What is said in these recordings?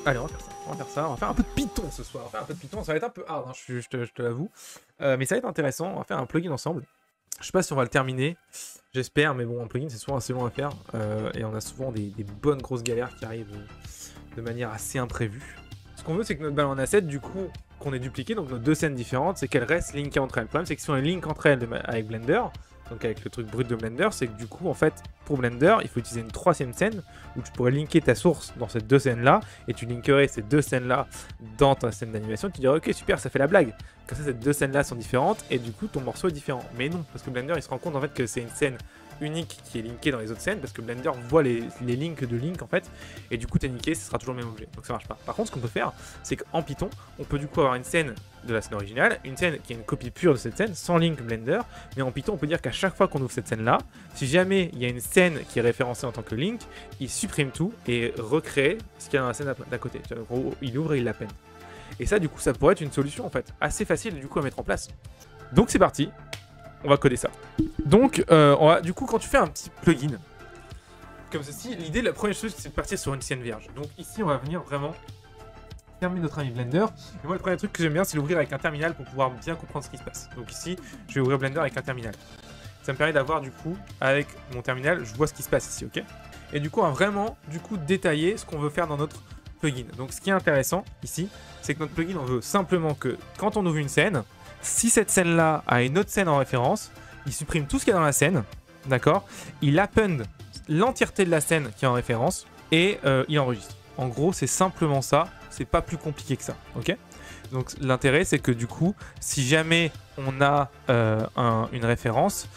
Allez, on va faire ça. On va faire ça. On va faire un peu de Python ce soir. On va faire un peu de Python. Ça va être un peu hard, hein, je te l'avoue. Mais ça va être intéressant. On va faire un plugin ensemble. Je sais pas si on va le terminer. J'espère, mais bon, un plugin, c'est souvent assez long à faire. Et on a souvent des bonnes grosses galères qui arrivent de manière assez imprévue. Ce qu'on veut, c'est que notre balle en asset, du coup, qu'on ait dupliqué, donc nos deux scènes différentes, c'est qu'elles restent linkées entre elles. Le problème, c'est que si on les link entre elles avec Blender, donc avec le truc brut de Blender, c'est que du coup, en fait, pour Blender, il faut utiliser une troisième scène où tu pourrais linker ta source dans ces deux scènes-là, et tu linkerais ces deux scènes-là dans ta scène d'animation, tu dirais, ok, super, ça fait la blague. Comme ça, ces deux scènes-là sont différentes, et du coup, ton morceau est différent. Mais non, parce que Blender, il se rend compte, en fait, que c'est une scène unique qui est linkée dans les autres scènes, parce que Blender voit les links de link, en fait, et du coup, t'es niqué, ce sera toujours le même objet. Donc ça marche pas. Par contre, ce qu'on peut faire, c'est qu'en Python, on peut du coup avoir une scène de la scène originale, une scène qui est une copie pure de cette scène, sans link Blender, mais en Python, on peut dire qu'à chaque fois qu'on ouvre cette scène-là, si jamais il y a une scène qui est référencée en tant que link, il supprime tout et recrée ce qu'il y a dans la scène d'à côté. En gros, il ouvre et il l'appelle. Et ça, du coup, ça pourrait être une solution, en fait, assez facile, du coup, à mettre en place. Donc c'est parti, on va coder ça. Donc, on va, du coup, quand tu fais un petit plugin, comme ceci, l'idée, la première chose, c'est de partir sur une scène vierge. Donc ici, on va venir vraiment fermer notre ami Blender. Et moi, le premier truc que j'aime bien, c'est l'ouvrir avec un terminal pour pouvoir bien comprendre ce qui se passe. Donc ici, je vais ouvrir Blender avec un terminal. Ça me permet d'avoir, du coup, avec mon terminal, je vois ce qui se passe ici, ok? Et du coup, on va vraiment, du coup, détailler ce qu'on veut faire dans notre plugin. Donc ce qui est intéressant ici, c'est que notre plugin, on veut simplement que quand on ouvre une scène, si cette scène-là a une autre scène en référence, il supprime tout ce qu'il y a dans la scène, d'accord? Il append l'entièreté de la scène qui est en référence et il enregistre. En gros, c'est simplement ça, c'est pas plus compliqué que ça, ok? Donc l'intérêt, c'est que du coup, si jamais on a une référence,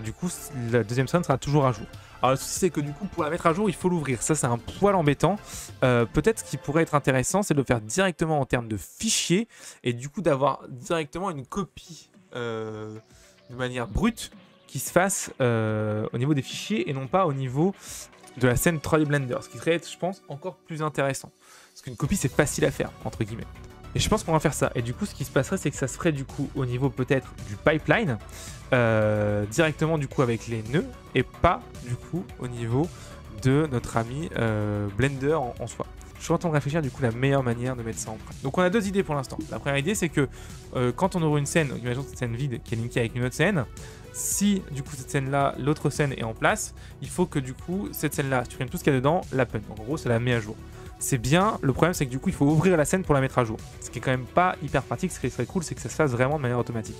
du coup, la deuxième scène sera toujours à jour. Alors le souci, c'est que du coup, pour la mettre à jour, il faut l'ouvrir. Ça, c'est un poil embêtant. Peut-être ce qui pourrait être intéressant, c'est de le faire directement en termes de fichier et du coup d'avoir directement une copie de manière brute qui se fasse au niveau des fichiers et non pas au niveau de la scène 3D Blender. Ce qui serait, je pense, encore plus intéressant. Parce qu'une copie, c'est facile à faire, entre guillemets. Et je pense qu'on va faire ça. Et du coup, ce qui se passerait, c'est que ça se ferait du coup au niveau peut-être du pipeline, directement du coup avec les nœuds, et pas du coup au niveau de notre ami Blender en soi. Je suis en train de réfléchir du coup la meilleure manière de mettre ça en pratique. Donc on a deux idées pour l'instant. La première idée, c'est que quand on ouvre une scène, imaginons cette scène vide qui est linkée avec une autre scène, si du coup cette scène-là, l'autre scène est en place, il faut que du coup cette scène-là, supprime tout ce qu'il y a dedans, l'append. Donc en gros, ça la met à jour. C'est bien, le problème c'est que du coup il faut ouvrir la scène pour la mettre à jour. Ce qui est quand même pas hyper pratique, ce qui serait cool c'est que ça se fasse vraiment de manière automatique.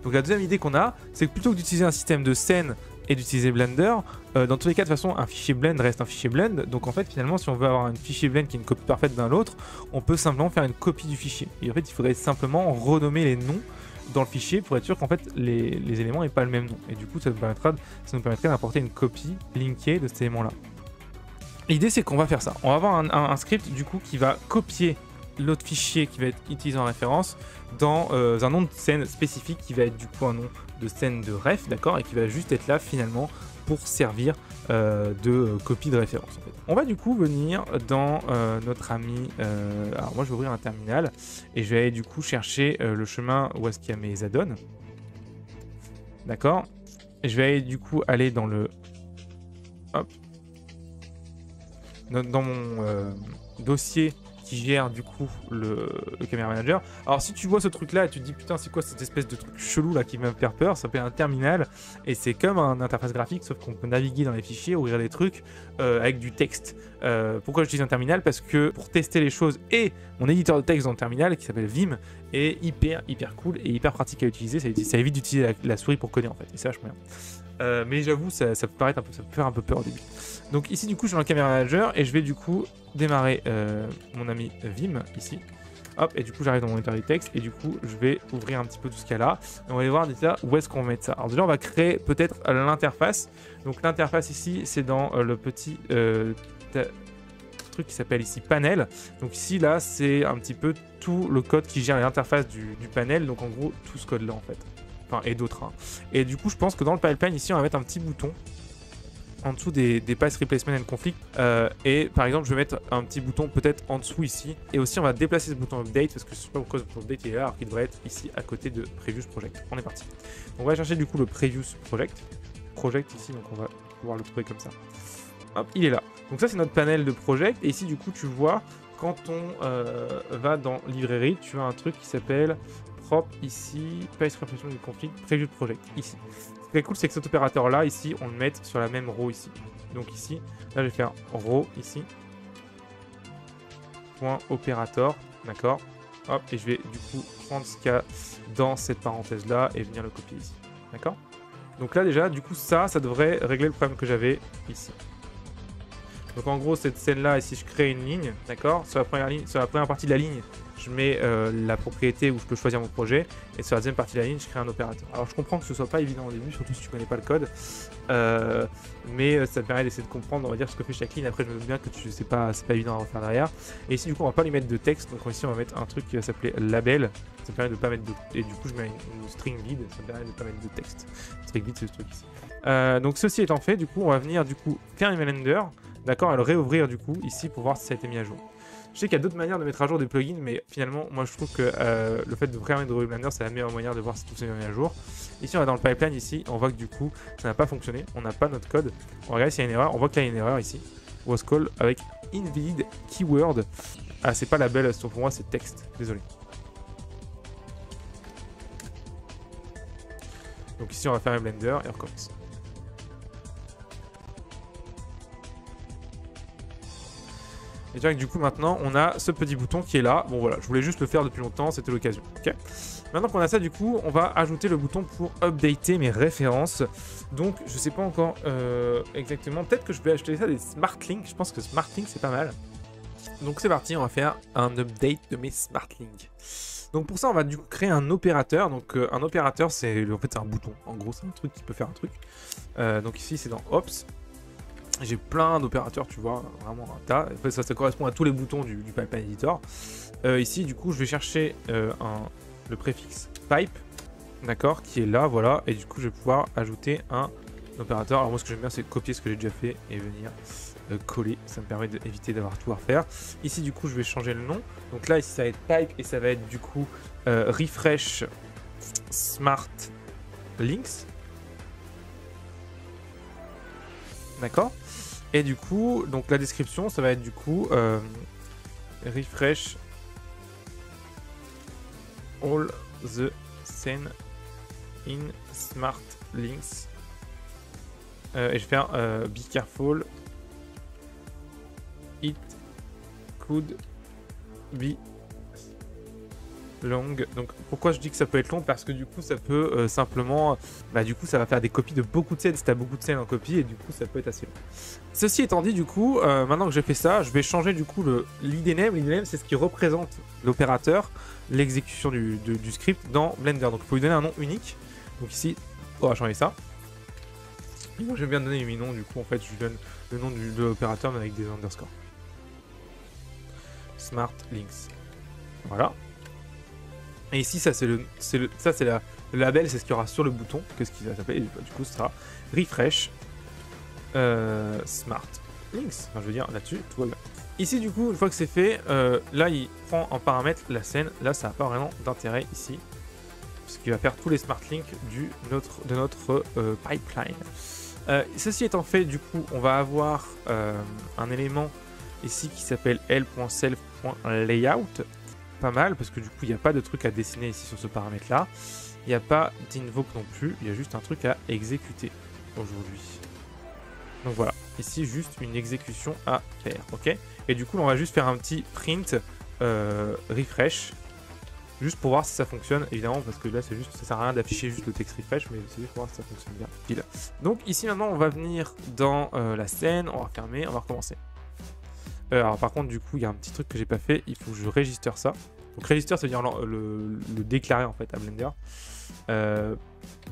Donc la deuxième idée qu'on a, c'est que plutôt que d'utiliser un système de scène et d'utiliser Blender, dans tous les cas de toute façon un fichier blend reste un fichier blend, donc en fait finalement si on veut avoir un fichier blend qui est une copie parfaite d'un l'autre, on peut simplement faire une copie du fichier. Et en fait il faudrait simplement renommer les noms dans le fichier pour être sûr qu'en fait les éléments n'aient pas le même nom. Et du coup ça nous permettrait d'apporter une copie linkée de cet élément là. L'idée c'est qu'on va faire ça, on va avoir un script du coup qui va copier l'autre fichier qui va être utilisé en référence dans un nom de scène spécifique qui va être du coup un nom de scène de ref, d'accord, et qui va juste être là finalement pour servir de copie de référence. En fait. On va du coup venir dans notre ami, alors moi je vais ouvrir un terminal et je vais aller du coup chercher le chemin où est-ce qu'il y a mes add-ons, d'accord, et je vais aller du coup aller dans le, hop, dans mon dossier qui gère du coup le Camera Manager. Alors si tu vois ce truc là et tu te dis putain c'est quoi cette espèce de truc chelou là qui va me faire peur, ça s'appelle un terminal et c'est comme un interface graphique sauf qu'on peut naviguer dans les fichiers, ouvrir des trucs avec du texte. Pourquoi j'utilise un terminal? Parce que pour tester les choses, et mon éditeur de texte dans le terminal qui s'appelle Vim est hyper cool et hyper pratique à utiliser, ça évite d'utiliser la souris pour coder en fait et c'est vachement bien. Mais j'avoue ça peut paraître ça peut faire un peu peur au début. Donc ici du coup je suis dans le Camera Manager et je vais du coup démarrer mon ami Vim ici. Hop, et du coup j'arrive dans mon éditeur de texte et du coup je vais ouvrir un petit peu tout ce qu'il y a là et on va aller voir déjà où est-ce qu'on va mettre ça. Alors déjà on va créer peut-être l'interface. Donc l'interface ici c'est dans le petit truc qui s'appelle ici panel. Donc ici là c'est un petit peu tout le code qui gère l'interface du panel. Donc en gros tout ce code là en fait. Enfin et d'autres. Hein. Et du coup je pense que dans le pipeline ici on va mettre un petit bouton en dessous des pass replacement and conflict et par exemple je vais mettre un petit bouton peut-être en dessous ici et aussi on va déplacer ce bouton update parce que je sais pas pourquoi ce bouton update est là alors qu'il devrait être ici à côté de previous project. On est parti. On va chercher du coup le previous project ici, donc on va pouvoir le trouver comme ça. Hop, il est là. Donc ça c'est notre panel de project et ici du coup tu vois quand on va dans librairie, tu as un truc qui s'appelle prop ici, paste répression du conflit, preview de project ici. Ce qui est cool, c'est que cet opérateur là, ici, on le met sur la même row ici. Donc ici, là je vais faire row ici, point opérateur, d'accord. Hop, et je vais du coup prendre ce qu'il y a dans cette parenthèse là et venir le copier ici, d'accord. Donc là déjà, du coup ça devrait régler le problème que j'avais ici. Donc en gros, cette scène-là, ici, je crée une ligne, d'accord. Sur la première partie de la ligne, je mets la propriété où je peux choisir mon projet. Et sur la deuxième partie de la ligne, je crée un opérateur. Alors je comprends que ce soit pas évident au début, surtout si tu connais pas le code. Mais ça te permet d'essayer de comprendre, on va dire, ce que fait chaque ligne. Après, je me doute bien que c'est pas évident à refaire derrière. Et ici, du coup, on va pas lui mettre de texte. Donc ici, on va mettre un truc qui va s'appeler label. Ça me permet de pas mettre de... Et du coup, je mets une string vide. Ça me permet de pas mettre de texte. String vide, c'est ce truc ici. Donc ceci étant fait, du coup, on va venir du coup faire une Blender. D'accord, et le réouvrir du coup ici pour voir si ça a été mis à jour. Je sais qu'il y a d'autres manières de mettre à jour des plugins, mais finalement, moi je trouve que le fait de vraiment de Blender, c'est la meilleure manière de voir si tout s'est mis à jour. Ici, on va dans le pipeline, ici, on voit que du coup, ça n'a pas fonctionné, on n'a pas notre code. On regarde s'il y a une erreur, on voit qu'il y a une erreur ici. Was call avec invalid keyword. Ah, c'est pas label, pour moi, c'est texte, désolé. Donc ici, on va fermer Blender et on recommence. Et tu vois que du coup maintenant on a ce petit bouton qui est là. Bon voilà, je voulais juste le faire depuis longtemps, c'était l'occasion. Okay. Maintenant qu'on a ça, du coup, on va ajouter le bouton pour updater mes références. Donc je sais pas encore exactement. Peut-être que je vais acheter ça des Smart Links. Je pense que Smart Links c'est pas mal. Donc c'est parti, on va faire un update de mes Smart Links. Donc pour ça, on va du coup créer un opérateur. Donc un opérateur, c'est en fait c'est un bouton. En gros, c'est un truc qui peut faire un truc. Donc ici, c'est dans Ops. J'ai plein d'opérateurs, tu vois, vraiment un tas. En fait, ça correspond à tous les boutons du pipeline editor. Ici, du coup, je vais chercher le préfixe pipe, d'accord, qui est là, voilà. Et du coup, je vais pouvoir ajouter un opérateur. Alors moi, ce que j'aime bien, c'est copier ce que j'ai déjà fait et venir coller. Ça me permet d'éviter d'avoir tout à refaire. Ici, du coup, je vais changer le nom. Donc là, ici, ça va être pipe et ça va être du coup refresh smart links. D'accord. Et du coup, donc la description, ça va être du coup refresh all the scene in smart links. Et je vais faire be careful, it could be long. Donc pourquoi je dis que ça peut être long? Parce que du coup ça peut simplement, du coup ça va faire des copies de beaucoup de scènes si tu as beaucoup de scènes en copie, et du coup ça peut être assez long. Ceci étant dit, du coup maintenant que j'ai fait ça, je vais changer du coup l'id name. L'id name, c'est ce qui représente l'opérateur, l'exécution du script dans Blender. Donc il faut lui donner un nom unique. Donc ici on va changer ça. Et moi j'aime bien donner mes noms, du coup en fait je lui donne le nom de l'opérateur mais avec des underscores. Smart links, voilà. Et ici, ça c'est le label, c'est ce qu'il y aura sur le bouton. Qu'est-ce qu'il va s'appeler? Du coup, ce sera refresh smart links. Enfin, je veux dire, là-dessus, tout va bien. Ici, du coup, une fois que c'est fait, là, il prend en paramètre la scène. Là, ça n'a pas vraiment d'intérêt ici, puisqu'il va faire tous les smart links de notre pipeline. Ceci étant fait, du coup, on va avoir un élément ici qui s'appelle l.self.layout. Pas mal, parce que du coup il n'y a pas de truc à dessiner ici sur ce paramètre là, il n'y a pas d'invoke non plus, il y a juste un truc à exécuter aujourd'hui. Donc voilà, ici juste une exécution à faire, ok. Et du coup on va juste faire un petit print refresh, juste pour voir si ça fonctionne, évidemment, parce que là c'est juste, ça sert à rien d'afficher juste le texte refresh, mais c'est juste pour voir si ça fonctionne bien. Pile. Donc ici maintenant on va venir dans la scène, on va fermer, on va recommencer. Alors par contre du coup il y a un petit truc que j'ai pas fait, il faut que je register ça. Donc register, ça veut dire le déclarer en fait à Blender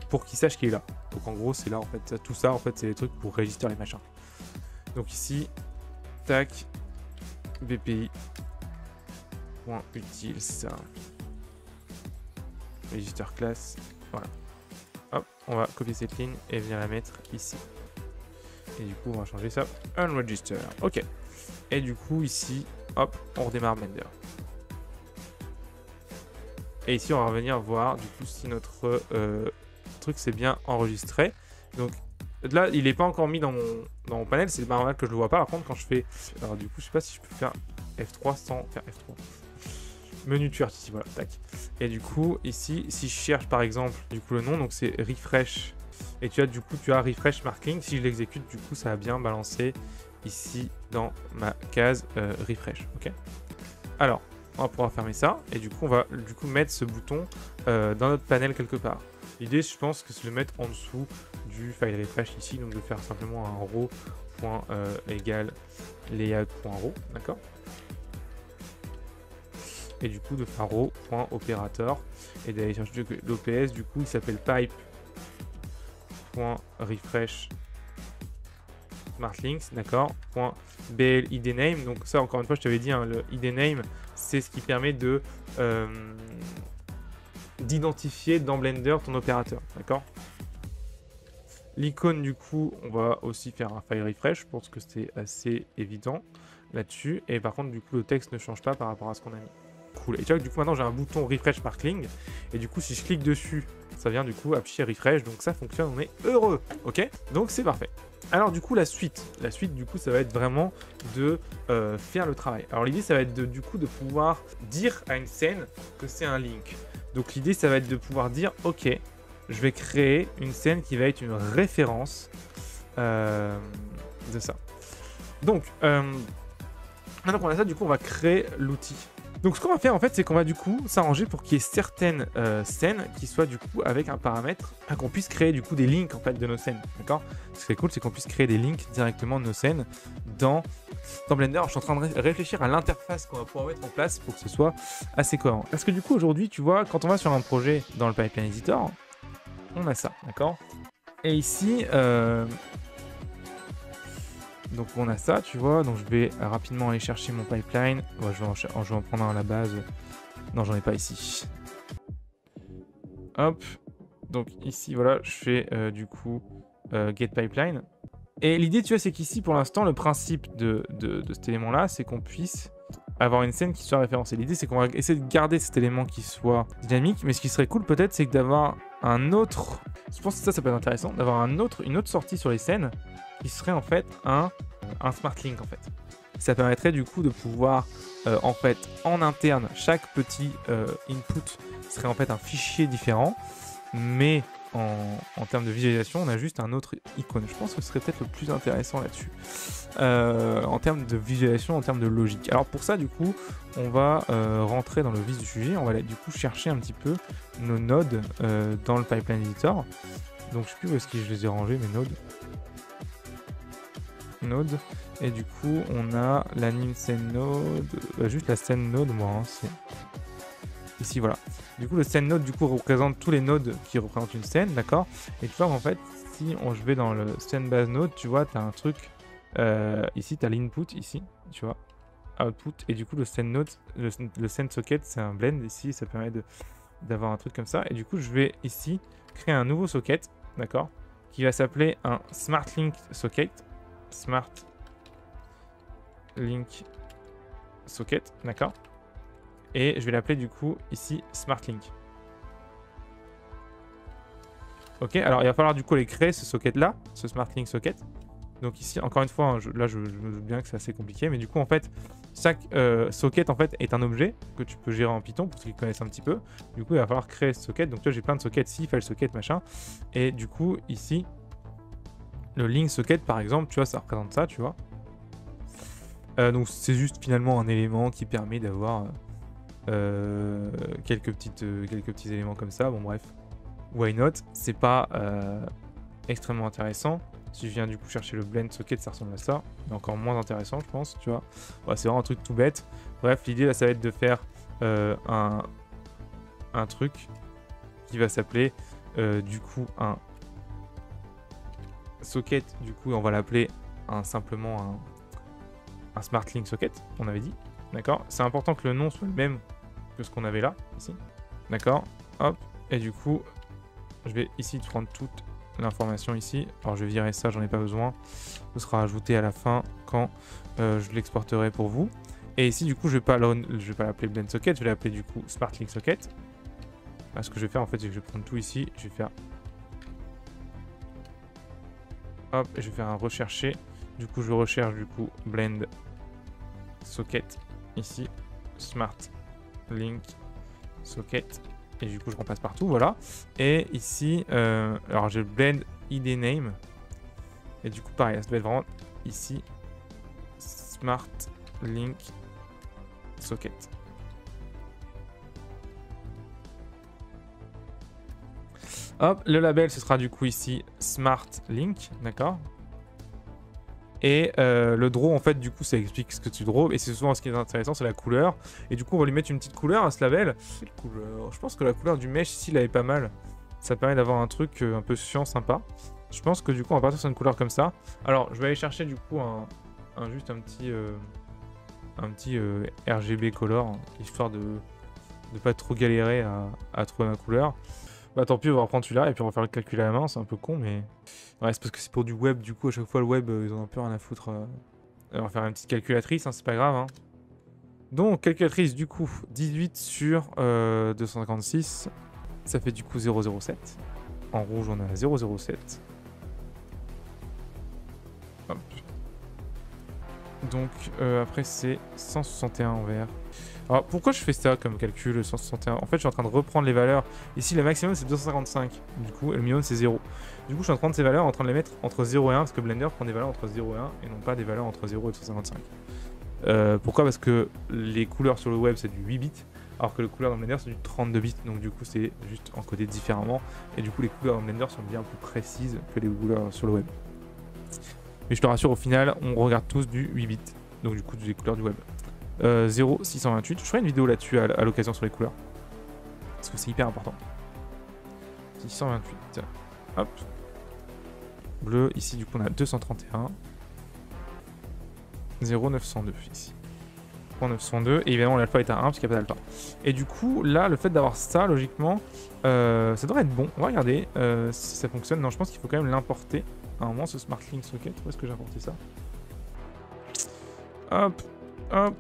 pour qu'il sache qu'il est là. Donc en gros c'est là en fait, tout ça en fait c'est les trucs pour register les machins. Donc ici, tac, bpi.utils, register class, voilà. Hop, on va copier cette ligne et venir la mettre ici. Et du coup on va changer ça, unregister, ok. Et du coup ici, hop, on redémarre Blender. Et ici on va revenir voir du coup si notre truc c'est bien enregistré. Donc là il n'est pas encore mis dans mon panel, c'est normal que je le vois pas. Par contre quand je fais, alors du coup je sais pas si je peux faire F3 sans faire F3. Menu tueur ici, voilà, tac. Et du coup, ici, si je cherche par exemple, du coup, le nom, donc c'est refresh. Et tu as du coup, tu as refresh smart link. Si je l'exécute, du coup, ça va bien balancer ici dans ma case refresh. Ok. Alors, on va pouvoir fermer ça. Et du coup, on va du coup mettre ce bouton dans notre panel quelque part. L'idée, je pense que c'est de le mettre en dessous du file refresh ici. Donc, de faire simplement un row égale layout.row. D'accord. Et du coup, de faire row.opérateur. Et d'aller chercher l'OPS. Du coup, il s'appelle pipe.refresh smartlinks, d'accord, .bl id name. Donc ça, encore une fois, je t'avais dit, hein, le id name, c'est ce qui permet de d'identifier dans Blender ton opérateur, d'accord. L'icône, du coup, on va aussi faire un file refresh. Je pense que c'est assez évident là-dessus. Et par contre, du coup, le texte ne change pas par rapport à ce qu'on a mis. Cool. Et tu vois que du coup, maintenant, j'ai un bouton refresh sparkling. Et du coup, si je clique dessus, ça vient du coup afficher refresh. Donc ça fonctionne, on est heureux. Ok. Donc c'est parfait. Alors du coup, la suite du coup, ça va être vraiment de faire le travail. Alors l'idée, ça va être du coup de pouvoir dire à une scène que c'est un link. Donc l'idée, ça va être de pouvoir dire, ok, je vais créer une scène qui va être une référence de ça. Donc, maintenant qu'on a ça, du coup, on va créer l'outil. Donc ce qu'on va faire en fait, c'est qu'on va du coup s'arranger pour qu'il y ait certaines scènes qui soient du coup avec un paramètre, qu'on puisse créer du coup des links en fait de nos scènes, d'accord. Ce qui est cool, c'est qu'on puisse créer des links directement de nos scènes dans Blender. Je suis en train de réfléchir à l'interface qu'on va pouvoir mettre en place pour que ce soit assez cohérent. Parce que du coup aujourd'hui, tu vois, quand on va sur un projet dans le Pipeline Editor, on a ça, d'accord. Et ici, donc on a ça, tu vois, donc je vais rapidement aller chercher mon pipeline. Ouais, je vais en prendre un à la base. Non, j'en ai pas ici. Hop. Donc ici, voilà, je fais du coup get pipeline. Et l'idée, tu vois, c'est qu'ici, pour l'instant, le principe de cet élément-là, c'est qu'on puisse avoir une scène qui soit référencée. L'idée, c'est qu'on va essayer de garder cet élément qui soit dynamique, mais ce qui serait cool peut-être, c'est d'avoir un autre... Je pense que ça peut être intéressant, d'avoir une autre sortie sur les scènes qui serait en fait un smart link en fait. Ça permettrait du coup de pouvoir en fait en interne, chaque petit input serait en fait un fichier différent, mais en termes de visualisation, on a juste un autre icône. Je pense que ce serait peut-être le plus intéressant là-dessus. En termes de visualisation, en termes de logique. Alors pour ça, du coup, on va rentrer dans le vif du sujet. On va du coup chercher un petit peu nos nodes dans le Pipeline Editor. Donc je sais plus où est-ce que je les ai rangés, mes nodes. Node. Et du coup, on a l'anime scène node. Juste la scène node, moi, hein, c'est... Ici, voilà. Du coup, le scène node, du coup, représente tous les nodes qui représentent une scène, d'accord. Et tu vois, en fait, si je vais dans le scène base node, tu vois, tu as un truc... ici, tu as l'input, ici, tu vois. Output. Et du coup, le scène node, le scène socket, c'est un blend ici. Ça permet d'avoir un truc comme ça. Et du coup, je vais ici créer un nouveau socket, d'accord, qui va s'appeler un Smart Link Socket. Smart Link Socket, d'accord. Et je vais l'appeler du coup ici Smart Link. Ok, alors il va falloir du coup aller créer ce socket là, ce Smart Link Socket. Donc ici, encore une fois, hein, là je me doute bien que c'est assez compliqué, mais du coup en fait, chaque socket en fait est un objet que tu peux gérer en Python pour ceux qui connaissent un petit peu. Du coup, il va falloir créer ce socket. Donc tu vois, j'ai plein de sockets ici, file socket, machin. Et du coup, ici, le link socket par exemple, tu vois, ça représente ça, tu vois. Donc c'est juste finalement un élément qui permet d'avoir quelques petits éléments comme ça. Bon bref, why not, c'est pas extrêmement intéressant. Si je viens du coup chercher le blend socket, ça ressemble à ça, mais encore moins intéressant je pense, tu vois. Ouais, c'est vraiment un truc tout bête. Bref, l'idée là ça va être de faire un truc qui va s'appeler du coup un socket. Du coup on va l'appeler simplement un Smart Link Socket, on avait dit. D'accord. C'est important que le nom soit le même que ce qu'on avait là, ici. D'accord. Hop. Et du coup, je vais ici prendre toute l'information ici. Alors, je vais virer ça, j'en ai pas besoin. Ce sera ajouté à la fin quand je l'exporterai pour vous. Et ici, du coup, je vais pas l'appeler Blend Socket, je vais l'appeler du coup Smart Link Socket. Là, ce que je vais faire, en fait, c'est que je vais prendre tout ici. Je vais faire... Hop, et je vais faire un rechercher. Du coup, je recherche du coup Blend Socket ici, Smart Link Socket. Et du coup, je repasse partout, voilà. Et ici, alors j'ai Blend ID Name. Et du coup, pareil, ça doit être vraiment ici, Smart Link Socket. Hop, le label, ce sera du coup ici Smart Link, d'accord. Et le draw, en fait, du coup, ça explique ce que tu draws. Et c'est souvent ce qui est intéressant, c'est la couleur. Et du coup, on va lui mettre une petite couleur à ce label. Quelle couleur? Je pense que la couleur du mesh ici, là, est pas mal. Ça permet d'avoir un truc un peu chiant, sympa. Je pense que du coup, on va partir sur une couleur comme ça. Alors, je vais aller chercher du coup juste un petit RGB color, histoire de pas trop galérer à trouver ma couleur. Bah tant pis, on va reprendre celui-là et puis on va faire le calcul à la main, c'est un peu con, mais... Ouais, c'est parce que c'est pour du web, du coup, à chaque fois, le web, ils ont un peu rien à foutre. On va faire une petite calculatrice, hein, c'est pas grave. Hein. Donc, calculatrice, du coup, 18 sur 256, ça fait du coup 0,07. En rouge, on a 0,07. Hop. Donc, après, c'est 161 en vert. Alors, pourquoi je fais ça comme calcul, 161? En fait, je suis en train de reprendre les valeurs. Ici, le maximum, c'est 255. Du coup, et le minimum, c'est 0. Du coup, je suis en train de prendre ces valeurs, en train de les mettre entre 0 et 1, parce que Blender prend des valeurs entre 0 et 1, et non pas des valeurs entre 0 et 255. Pourquoi? Parce que les couleurs sur le web, c'est du 8 bits, alors que les couleurs dans Blender, c'est du 32 bits. Donc, du coup, c'est juste encodé différemment. Et du coup, les couleurs dans Blender sont bien plus précises que les couleurs sur le web. Mais je te rassure, au final, on regarde tous du 8 bits. Donc, du coup, des couleurs du web. 0,628. Je ferai une vidéo là-dessus à l'occasion sur les couleurs. Parce que c'est hyper important. 628. Hop. Bleu. Ici, du coup, on a 231. 0,902 ici. 0,902. Et évidemment, l'alpha est à 1 parce qu'il n'y a pas d'alpha. Et du coup, là, le fait d'avoir ça, logiquement, ça devrait être bon. On va regarder si ça fonctionne. Non, je pense qu'il faut quand même l'importer. À un moment, ce Smart Link Socket. Où est-ce que j'ai importé ça? Hop. Hop.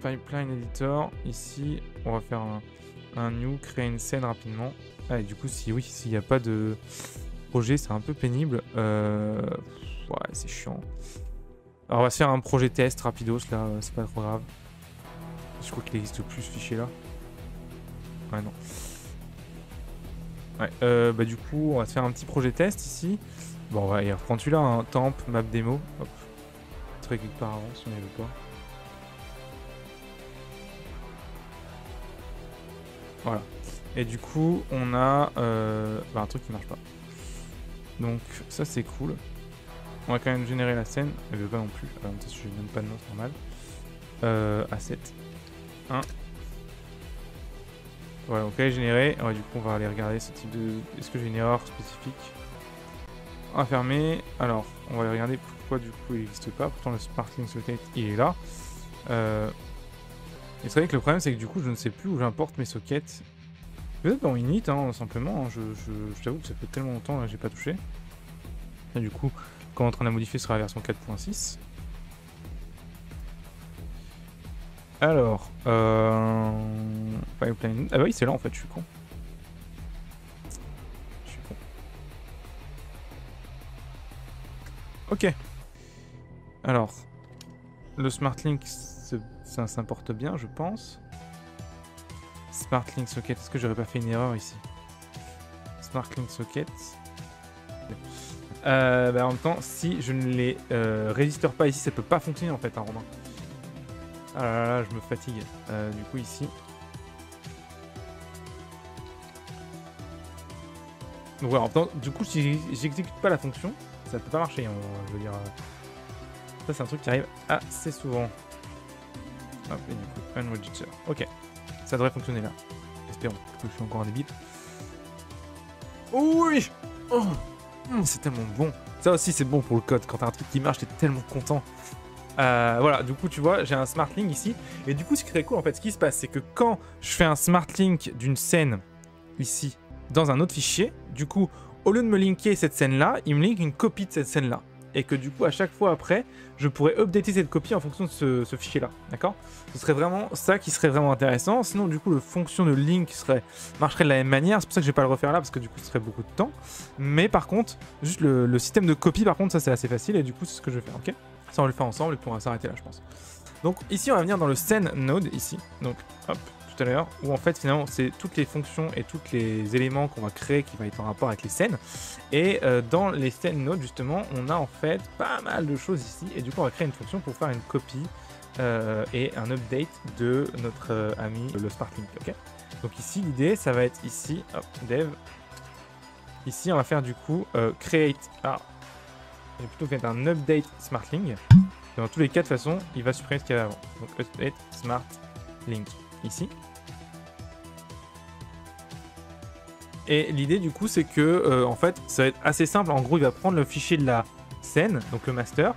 Pipeline Editor. Ici, on va faire un new, créer une scène rapidement. Ah, et du coup, s'il n'y a pas de projet, c'est un peu pénible. Ouais, c'est chiant. Alors, on va se faire un projet test rapidos, là, c'est pas trop grave. Je crois qu'il existe plus ce fichier là. Ouais, non. Ouais, bah du coup, on va se faire un petit projet test ici. Bon, on va y reprendre celui-là, hein. Temp, map démo. Hop. Très quelque part avant si on ne veut pas. Voilà. Et du coup, on a un truc qui marche pas. Donc, ça c'est cool. On va quand même générer la scène. Elle veut pas non plus. Alors, je ne donne pas de note normal. Asset 1. Voilà, donc elle est générée. Ouais, du coup, on va aller regarder ce type de. Est-ce que j'ai une erreur spécifique? On va fermer. Alors, on va aller regarder pourquoi du coup il n'existe pas. Pourtant, le Smart Link Socket il est là. Et c'est vrai que le problème, c'est que du coup, je ne sais plus où j'importe mes sockets. Peut-être dans Init, hein, simplement. Hein. Je t'avoue que ça fait tellement longtemps que j'ai pas touché. Et du coup, quand on est en train de la modifier sur la version 4.6. Alors, pipeline. Ah bah oui, c'est là en fait, je suis con. Je suis con. Ok. Alors, le Smart Link, ça s'importe bien, je pense. Smart Link Socket, est-ce que j'aurais pas fait une erreur ici? Smart Link Socket. Bah en même temps, si je ne les résisteur pas ici, ça peut pas fonctionner en fait, hein, Romain. Ah là là, je me fatigue. Du coup, ici. Donc voilà, en même temps, du coup, si j'exécute pas la fonction, ça peut pas marcher. Hein, je veux dire. Ça, c'est un truc qui arrive assez souvent. Hop, et du coup, unregister. Ok. Ça devrait fonctionner là. Espérons que je suis encore un débile. Oui! Oh, c'est tellement bon. Ça aussi, c'est bon pour le code. Quand t'as un truc qui marche, t'es tellement content. Voilà, du coup, tu vois, j'ai un Smart Link ici. Et du coup, ce qui est très cool, en fait, ce qui se passe, c'est que quand je fais un Smart Link d'une scène ici, dans un autre fichier, du coup, au lieu de me linker cette scène-là, il me link une copie de cette scène-là. Et que du coup, à chaque fois après, je pourrais updater cette copie en fonction de ce fichier-là. D'accord? Ce serait vraiment ça qui serait vraiment intéressant. Sinon, du coup, le fonction de link marcherait de la même manière. C'est pour ça que je vais pas le refaire là, parce que du coup, ce serait beaucoup de temps. Mais par contre, juste le système de copie, par contre, ça c'est assez facile. Et du coup, c'est ce que je vais faire. Ok? Ça, on le fait ensemble et puis on va s'arrêter là, je pense. Donc ici on va venir dans le scene node ici, donc hop, tout à l'heure, où en fait finalement c'est toutes les fonctions et tous les éléments qu'on va créer qui vont être en rapport avec les scènes. Et dans les scènes nodes justement, on a en fait pas mal de choses ici, et du coup on va créer une fonction pour faire une copie et un update de notre ami le SmartLink, ok. Donc ici l'idée ça va être ici, hop, dev, ici on va faire du coup create, et plutôt que un update SmartLink. Dans tous les cas, de toute façon, il va supprimer ce qu'il y avait avant. Donc, update smart link ici. Et l'idée, du coup, c'est que, en fait, ça va être assez simple. En gros, il va prendre le fichier de la scène, donc le master,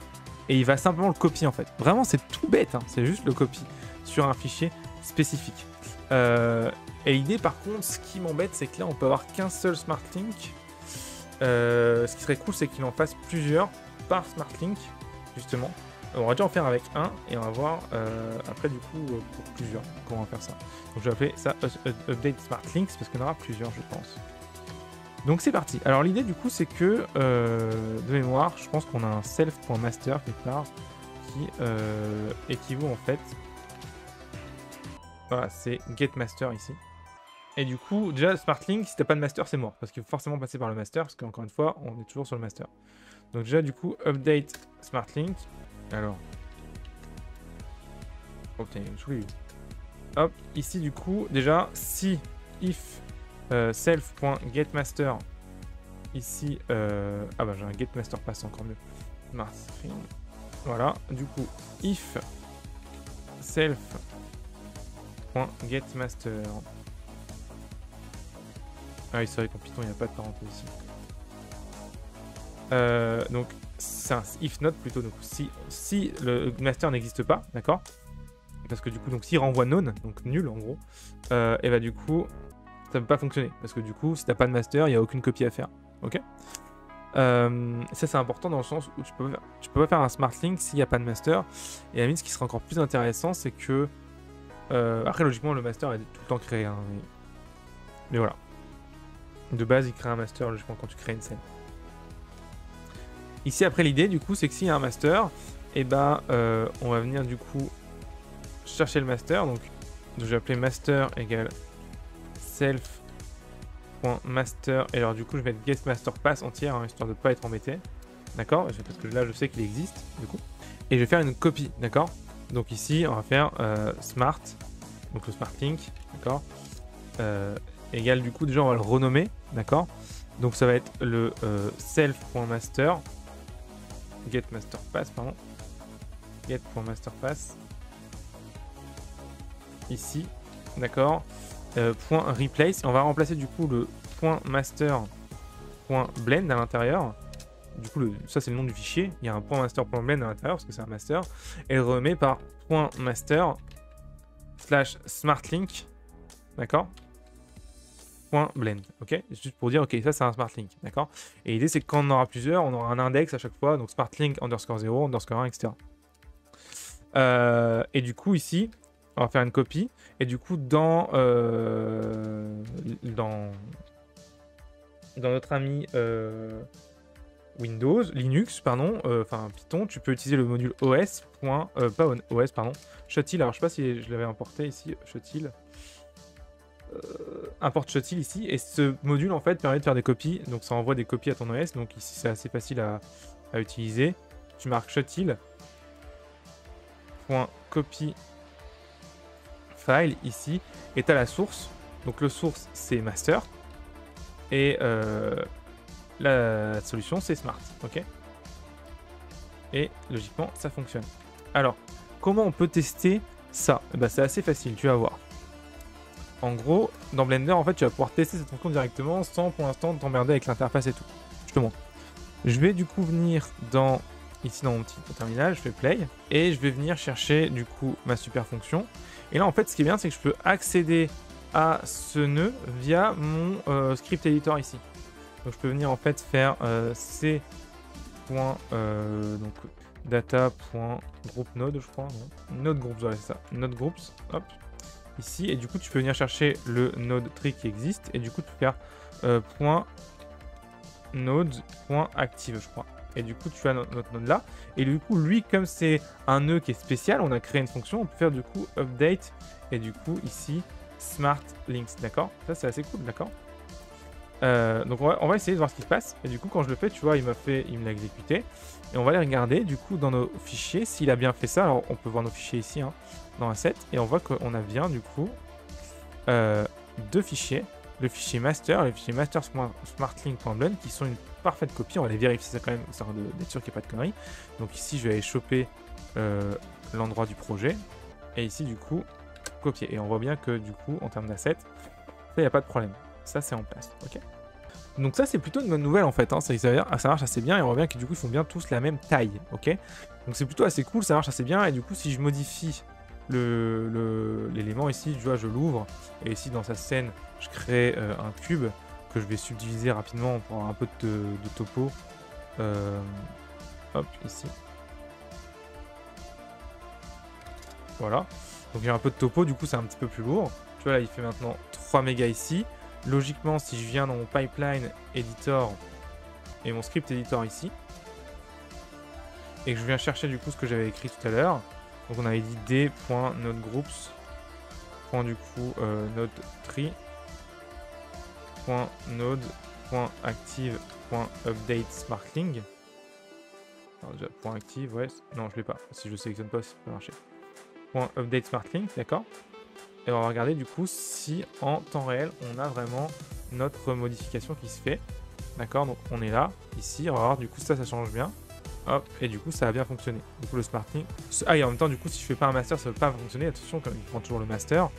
et il va simplement le copier, en fait. Vraiment, c'est tout bête, hein. C'est juste le copie sur un fichier spécifique. Et l'idée, par contre, ce qui m'embête, c'est que là, on peut avoir qu'un seul smart link. Ce qui serait cool, c'est qu'il en fasse plusieurs par smart link, justement. On va déjà en faire avec un et on va voir après du coup pour plusieurs comment on va faire ça. Donc je vais appeler ça update smart links parce qu'on aura plusieurs je pense. Donc c'est parti. Alors l'idée du coup c'est que de mémoire je pense qu'on a un self.master quelque part qui équivaut en fait. Voilà c'est getMaster ici. Et du coup déjà smart link si t'as pas de master c'est mort parce qu'il faut forcément passer par le master parce qu'encore une fois on est toujours sur le master. Donc déjà du coup update smart link. Alors, oh putain, hop, ici du coup, déjà, si if self.getMaster, ici, ah bah j'ai un getMaster pass encore mieux, voilà, du coup, if self.getMaster, ah oui, c'est vrai qu'en Python, il n'y a pas de parenthèse ici. Donc, c'est un if not plutôt, donc si le master n'existe pas, d'accord, parce que du coup, donc s'il renvoie none, donc nul en gros, et bah du coup, ça peut pas fonctionner, parce que du coup, si t'as pas de master, il n'y a aucune copie à faire, ok. Ça c'est important dans le sens où tu peux pas faire un smart link s'il n'y a pas de master, et à la limite, ce qui sera encore plus intéressant, c'est que, après logiquement, le master est tout le temps créé, hein, mais voilà. De base, il crée un master logiquement quand tu crées une scène. Ici, après, l'idée, du coup, c'est que s'il y a un master, et ben, on va venir, du coup, chercher le master. Donc je vais appeler master égale self.master. Et alors, du coup, je vais mettre getMasterPass entière, hein, histoire de ne pas être embêté. D'accord? Parce que là, je sais qu'il existe, du coup. Et je vais faire une copie, d'accord? Donc ici, on va faire smart, donc le smart link, d'accord? Égale, du coup, déjà, on va le renommer, d'accord? Donc ça va être le self.master getMasterPass, pardon, get.masterPass ici, d'accord, point replace, et on va remplacer du coup le point master.blend à l'intérieur. Du coup ça c'est le nom du fichier, il y a un point master.blend à l'intérieur parce que c'est un master, et le remet par point master slash smartlink, d'accord, blend, ok, juste pour dire ok ça c'est un smart link, d'accord. Et l'idée c'est que quand on aura plusieurs, on aura un index à chaque fois, donc smart link underscore 0, underscore 1, etc. Et du coup ici on va faire une copie, et du coup dans notre ami Windows, Linux, pardon, enfin Python, tu peux utiliser le module OS. Pas OS, pardon, Shuttle. Alors je sais pas si je l'avais importé ici, Shuttle. Importe Shuttle ici, et ce module en fait permet de faire des copies, donc ça envoie des copies à ton OS, donc ici c'est assez facile à utiliser. Tu marques Shuttle.copy file ici, et tu as la source, donc le source c'est master, et la solution c'est smart, ok. Et logiquement ça fonctionne. Alors comment on peut tester ça? Bah, c'est assez facile, tu vas voir. En gros, dans Blender, en fait, tu vas pouvoir tester cette fonction directement sans pour l'instant t'emmerder avec l'interface et tout. Je te montre. Je vais du coup venir dans ici dans mon petit terminal, je fais play, et je vais venir chercher du coup ma super fonction. Et là, en fait, ce qui est bien, c'est que je peux accéder à ce nœud via mon script editor ici. Donc, je peux venir en fait faire c. donc data.groupNode, je crois, non, node groups, voilà, c'est ça, node groups, hop. Ici, et du coup tu peux venir chercher le node tree qui existe, et du coup tu peux faire .node.active, je crois, Et du coup, tu as notre node là. Et du coup, lui, comme c'est un nœud qui est spécial, on a créé une fonction. On peut faire du coup update. Et du coup, ici, smart links. D'accord? Ça, c'est assez cool. D'accord? Donc on va essayer de voir ce qui se passe. Et du coup, quand je le fais, tu vois, il me l'a exécuté. Et on va aller regarder du coup dans nos fichiers s'il a bien fait ça. Alors on peut voir nos fichiers ici hein, dans Asset. Et on voit qu'on a bien du coup deux fichiers. Le fichier master et le fichier master.smartlink.blend qui sont une parfaite copie. On va les vérifier ça quand même, histoire d'être sûr qu'il n'y a pas de conneries. Donc ici, je vais aller choper l'endroit du projet. Et ici, du coup, copier. Et on voit bien que du coup, en termes d'assets, ça, il n'y a pas de problème. Ça, c'est en place. Ok. Donc ça, c'est plutôt une bonne nouvelle en fait. Hein. Ça marche assez bien et on voit bien que du coup, ils font bien tous la même taille. Ok. Donc c'est plutôt assez cool, ça marche assez bien. Et du coup, si je modifie l'élément ici, tu vois, je l'ouvre. Et ici, dans sa scène, je crée un cube que je vais subdiviser rapidement pour avoir un peu de topo. Hop, ici. Voilà. Donc j'ai un peu de topo, du coup, c'est un petit peu plus lourd. Tu vois, là, il fait maintenant 3 mégas ici. Logiquement, si je viens dans mon pipeline editor et mon script editor ici, et que je viens chercher du coup ce que j'avais écrit tout à l'heure, donc on avait dit d.nodegroups, du coup node_tree, .node.active.update smartlink. Alors déjà, .active, ouais, non je l'ai pas, si je le sélectionne pas, ça peut marcher. .update smartlink, d'accord. Et on va regarder du coup si en temps réel on a vraiment notre modification qui se fait. D'accord, donc on est là, ici, on va voir du coup ça change bien. Hop, et du coup ça a bien fonctionné. Du coup le smartlink. Ah et en même temps du coup si je fais pas un master ça ne va pas fonctionner. Attention, il prend toujours le master.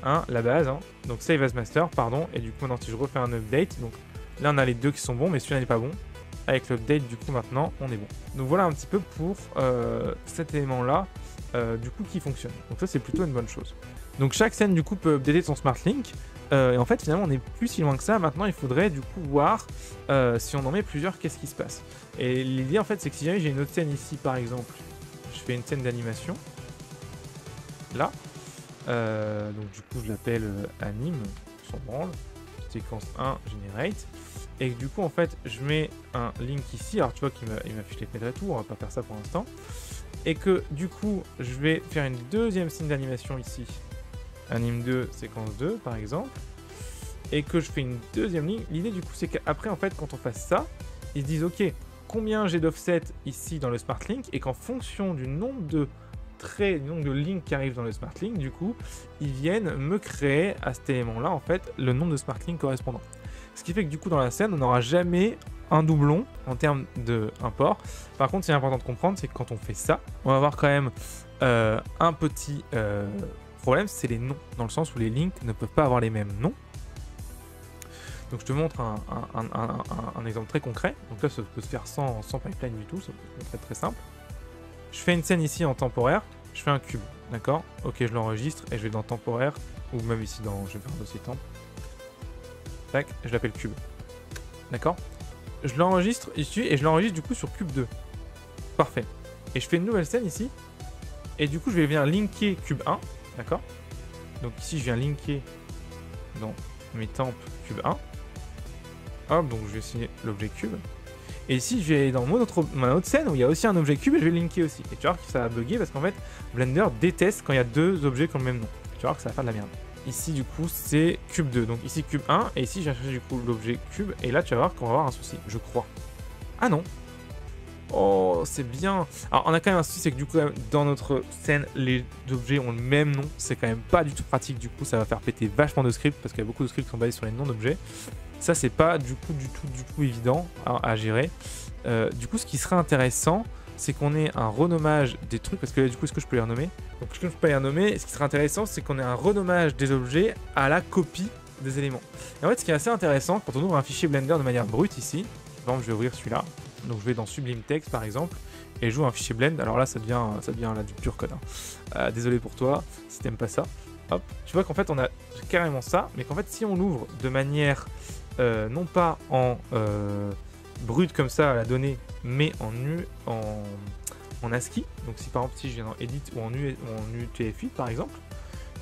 Hein, la base. Hein. Donc save as master, pardon. Et du coup maintenant si je refais un update, donc là on a les deux qui sont bons, mais celui-là n'est pas bon. Avec l'update du coup maintenant on est bon. Donc voilà un petit peu pour cet élément là du coup qui fonctionne. Donc ça c'est plutôt une bonne chose. Donc chaque scène du coup peut updater son smart link. Et en fait finalement on n'est plus si loin que ça. Maintenant il faudrait du coup voir si on en met plusieurs qu'est-ce qui se passe. Et l'idée en fait c'est que si jamais j'ai une autre scène ici par exemple, je fais une scène d'animation. Là. Donc du coup je l'appelle anime, sans branle. Séquence 1 generate. Et du coup en fait je mets un link ici. Alors tu vois qu'il m'affiche les fenêtres et tout, on va pas faire ça pour l'instant. Et que du coup je vais faire une deuxième scène d'animation ici. Anime 2, séquence 2 par exemple. Et que je fais une deuxième ligne. L'idée du coup c'est qu'après en fait quand on fasse ça, ils se disent ok, combien j'ai d'offset ici dans le smart link. Et qu'en fonction du nombre de traits, du nombre de lignes qui arrivent dans le smart link, du coup, ils viennent me créer à cet élément là en fait le nombre de smart link correspondant. Ce qui fait que du coup dans la scène on n'aura jamais un doublon en termes d'import. Par contre, ce qui est important de comprendre, c'est que quand on fait ça, on va avoir quand même un petit problème, c'est les noms, dans le sens où les links ne peuvent pas avoir les mêmes noms. Donc je te montre un exemple très concret. Donc là, ça peut se faire sans pipeline du tout, ça peut être très simple. Je fais une scène ici en temporaire, je fais un cube, d'accord? Ok, je l'enregistre et je vais dans temporaire, ou même ici dans, je vais faire un dossier temp. Tac, je l'appelle cube. D'accord? Je l'enregistre ici et je l'enregistre du coup sur cube 2. Parfait. Et je fais une nouvelle scène ici. Et du coup, je vais venir linker cube 1. D'accord? Donc ici, je viens linker dans mes tempes cube 1. Hop, donc je vais signer l'objet cube. Et ici, je vais aller dans ma autre scène où il y a aussi un objet cube et je vais le linker aussi. Et tu vas voir que ça va bugger parce qu'en fait, Blender déteste quand il y a deux objets qui ont le même nom. Tu vas voir que ça va faire de la merde. Ici, du coup, c'est cube 2. Donc ici, cube 1. Et ici, j'ai cherché du coup l'objet cube. Et là, tu vas voir qu'on va avoir un souci, je crois. Ah non. Oh, c'est bien. Alors, on a quand même un souci, c'est que du coup, dans notre scène, les objets ont le même nom. C'est quand même pas du tout pratique. Du coup, ça va faire péter vachement de scripts parce qu'il y a beaucoup de scripts qui sont basés sur les noms d'objets. Ça, c'est pas du tout évident à gérer. Du coup, ce qui serait intéressant, c'est qu'on ait un renommage des trucs, parce que là, du coup, est-ce que je peux les renommer? Donc, ce que je peux les renommer, ce qui serait intéressant, c'est qu'on ait un renommage des objets à la copie des éléments. Et en fait, ce qui est assez intéressant, quand on ouvre un fichier Blender de manière brute ici, par exemple, je vais ouvrir celui-là, donc je vais dans Sublime Text par exemple, et j'ouvre un fichier Blend, alors là, ça devient là, du pur code. Hein. Désolé pour toi, si t'aimes pas ça. Hop, tu vois qu'en fait, on a carrément ça, mais qu'en fait, si on l'ouvre de manière non pas en brut comme ça à la donnée, mais en ASCII. Donc si par exemple si je viens dans Edit ou en UTF-8 par exemple,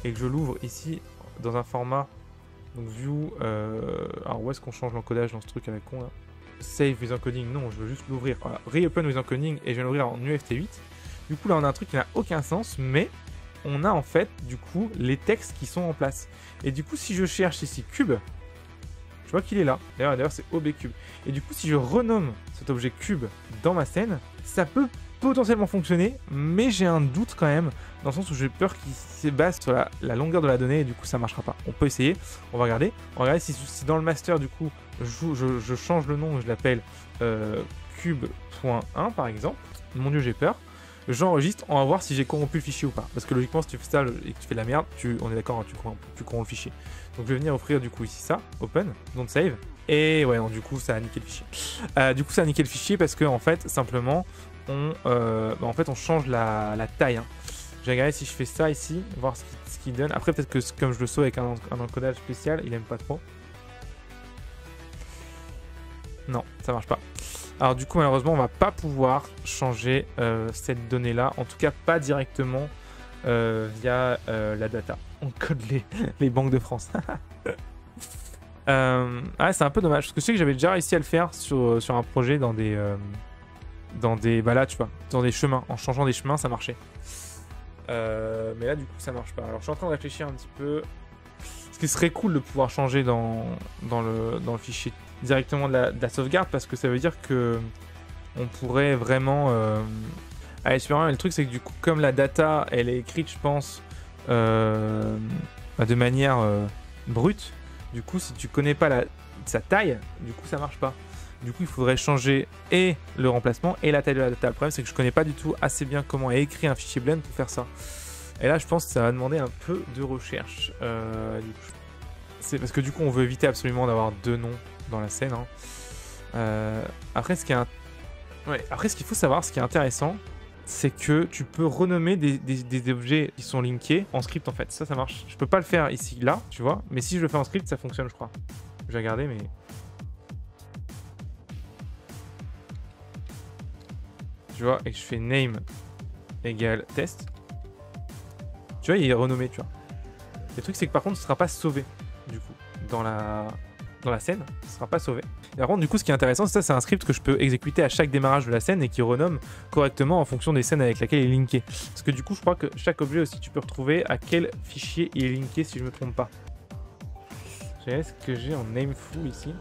et que je l'ouvre ici dans un format donc View, alors où est-ce qu'on change l'encodage dans ce truc avec con là? save with encoding, non, je veux juste l'ouvrir. Voilà, reopen with encoding et je vais l'ouvrir en UFT8. Du coup, là, on a un truc qui n'a aucun sens, mais on a en fait, du coup, les textes qui sont en place. Et du coup, si je cherche ici cube, je vois qu'il est là. D'ailleurs, c'est OB cube. Et du coup, si je renomme cet objet cube dans ma scène, ça peut potentiellement fonctionner, mais j'ai un doute quand même, dans le sens où j'ai peur qu'il se base sur la longueur de la donnée et du coup ça marchera pas. On peut essayer, on va regarder. On va regarder si dans le master du coup je change le nom, je l'appelle cube.1 par exemple. Mon dieu, j'ai peur. J'enregistre, on va voir si j'ai corrompu le fichier ou pas. Parce que logiquement, si tu fais ça et que tu fais de la merde, on est d'accord, hein, tu corromps le fichier. Donc je vais venir offrir du coup ici ça, open, don't save. Et ouais, non, du coup ça a niqué le fichier. Du coup ça a niqué le fichier parce que en fait, simplement, en fait on change la taille. Hein. Je vais regarder si je fais ça ici, voir ce qu'il donne. Après peut-être que comme je le sauve avec un encodage spécial, il aime pas trop. Non, ça marche pas. Alors du coup malheureusement on va pas pouvoir changer cette donnée là, en tout cas pas directement via la data. On code les banques de France. Ah, c'est un peu dommage parce que je sais que j'avais déjà réussi à le faire sur un projet dans des bah là tu vois, dans des chemins, en changeant des chemins ça marchait. Mais là du coup ça marche pas. Alors je suis en train de réfléchir un petit peu. Ce qui serait cool de pouvoir changer dans le fichier directement de la sauvegarde, parce que ça veut dire que on pourrait vraiment aller super loin. Mais le truc c'est que du coup comme la data elle est écrite je pense de manière brute, du coup si tu connais pas sa taille, du coup ça marche pas. Du coup il faudrait changer et le remplacement et la taille de la data. Le problème c'est que je connais pas du tout assez bien comment est écrit un fichier blend pour faire ça. Et là je pense que ça va demander un peu de recherche. C'est parce que du coup on veut éviter absolument d'avoir deux noms dans la scène. Hein. Après ce qu'il faut savoir, ce qui est intéressant, c'est que tu peux renommer des objets qui sont linkés en script en fait. Ça marche. Je peux pas le faire ici, là, tu vois. Mais si je le fais en script, ça fonctionne, je crois. Je vais regarder, mais... Tu vois, et que je fais name égale test. Tu vois, il est renommé, tu vois. Le truc, c'est que par contre, ce sera pas sauvé, du coup, dans la scène. Ce sera pas sauvé. Et par contre, du coup, ce qui est intéressant, c'est un script que je peux exécuter à chaque démarrage de la scène et qui renomme correctement en fonction des scènes avec lesquelles il est linké. Parce que du coup, je crois que chaque objet aussi, tu peux retrouver à quel fichier il est linké, si je me trompe pas. Est-ce que j'ai en nameful ici?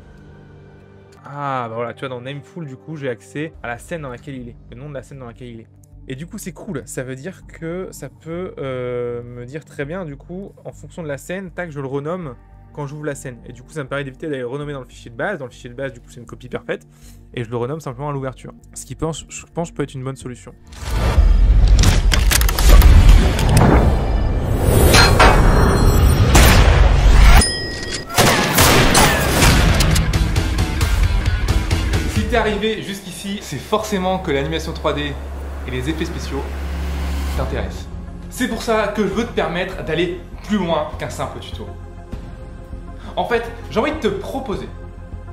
Ah, bah voilà, tu vois, dans nameful, du coup, j'ai accès à la scène dans laquelle il est, le nom de la scène dans laquelle il est. Et du coup, c'est cool, ça veut dire que ça peut me dire très bien, du coup, en fonction de la scène, tac, je le renomme quand j'ouvre la scène. Et du coup, ça me permet d'éviter d'aller renommer dans le fichier de base. Dans le fichier de base, du coup, c'est une copie parfaite. Et je le renomme simplement à l'ouverture. Ce qui, je pense, peut être une bonne solution. Si t'es arrivé jusqu'ici, c'est forcément que l'animation 3D et les effets spéciaux t'intéressent. C'est pour ça que je veux te permettre d'aller plus loin qu'un simple tuto. En fait, j'ai envie de te proposer,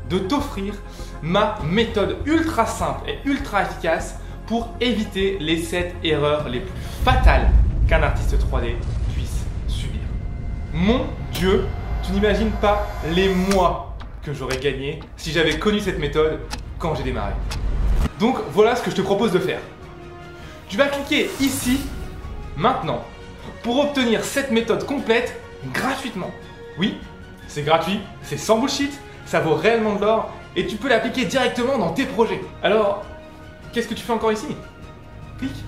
de t'offrir ma méthode ultra simple et ultra efficace pour éviter les 7 erreurs les plus fatales qu'un artiste 3D puisse subir. Mon Dieu, tu n'imagines pas les mois que j'aurais gagné si j'avais connu cette méthode quand j'ai démarré. Donc voilà ce que je te propose de faire. Tu vas cliquer ici, maintenant, pour obtenir cette méthode complète gratuitement. Oui, c'est gratuit, c'est sans bullshit, ça vaut réellement de l'or et tu peux l'appliquer directement dans tes projets. Alors, qu'est-ce que tu fais encore ici? Clique.